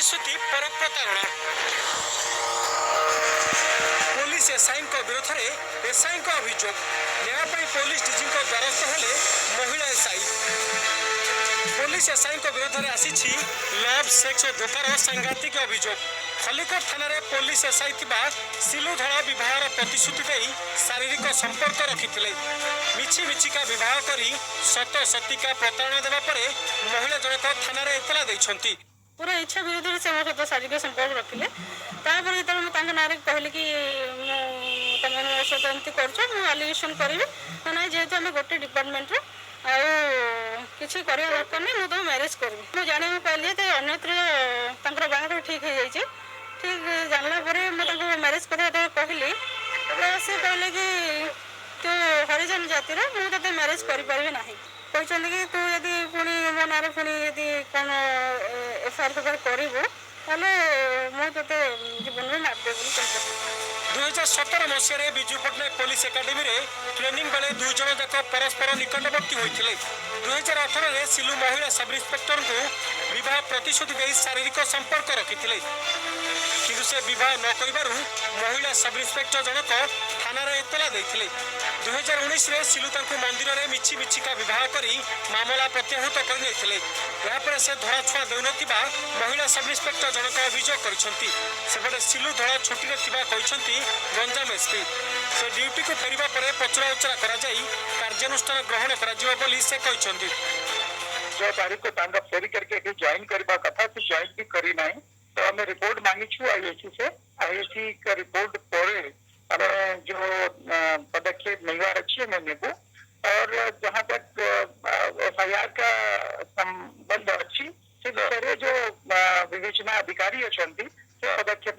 प्रतिश्रुति पर प्रतारणा police SI विरोध में एसआई अभियोग न्याय पुलिस डीजी द्वारस्थ हेले महिला एसआई पुलिस एसआई विरोध में आसी लव सेक्स और धोखार सांघातिक अभियोग खलिकोट थाना पुलिस एसआई सिलु धड़ा विवाहर प्रतिश्रुति दे शारीरिक संपर्क रखिते मिछि मिछिका विवाह कर सत सतिका प्रतारणा देवा परे महिला जनक थाना एतला देइछंती पूरा इच्छा विरुद्ध से मो सहित शारीरिक संपर्क रखिले तापर जो ना कहली कि सहित एमती करेसन करी ना जेहेतु आम गोटे डिपार्टमेंट किसी कर दरकार नहीं मुझे मैरेज करी मुझे जाना पाइली अन्यत्र बाहर ठीक हो जाए ठीक जानला मुझे मैरेज कर कहली से कहले कि तू हरिजन जातिर मुझे मैरेज करें ना कहते कि तू यदि पुणी मो ना पुणी यदि कौन एफआईआर फेफआईआर करू मुझे जीवन में मारदे 2017 मसीह विजु पट्टनायक पुलिस एकाडेमी रे ट्रेनिंग बेले दुई जन जाक परस्पर निकटवर्ती होते 2018 में सिलु महिला सब इन्स्पेक्टर को विवाह प्रतिश्रुति दे शारीरिक संपर्क रखिते किंतु से विवाह न करिबारु महिला सब इन्स्पेक्टर जनक थाना एतला देथिले 2019 में सिलु तांको मंदिर में मिछि मिछिका विवाह करी मामला प्रत्याहृत करने यापर से धराछुआ देउनथिबा महिला सब इन्स्पेक्टर जनक अभियोग करिसंती सेपटे सिलु धड़ा छुट्टी कहते गंजाम एसपी से ड्यूटी को फेरिबा परे पचरा उचरा करा जाई कार्यानुष्ठान ग्रहण करा जिवो बोली से कहछंती जो तारीख को फेरी करके ज्वाइन करबा कथा से ज्वाइन भी करी नहीं तो हमें रिपोर्ट मांगी छु आईएसी से आईएसी का रिपोर्ट पर हमें जो पदक्षेप नहीं अच्छी हमें नेबो और जहाँ तक एफआईआर का संबंध अच्छी से जो विवेचना अधिकारी अच्छा पदक्षेप